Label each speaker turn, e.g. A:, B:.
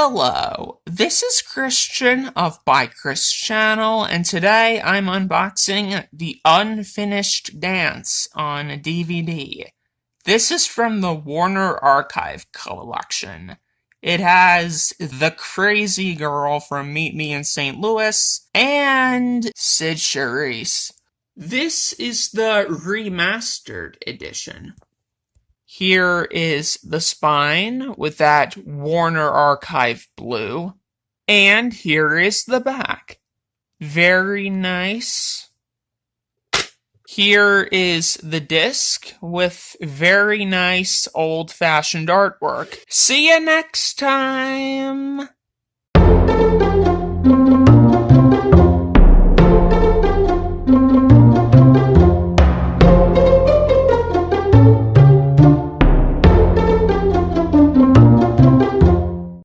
A: Hello, this is Christian of By Chris Channel, and today I'm unboxing The Unfinished Dance on DVD. This is from the Warner Archive collection. It has the crazy girl from Meet Me in St. Louis and Sid Charisse. This is the Remastered edition. Here is the spine with that Warner Archive blue. And here is the back. Very nice. Here is the disc with very nice old-fashioned artwork. See you next time!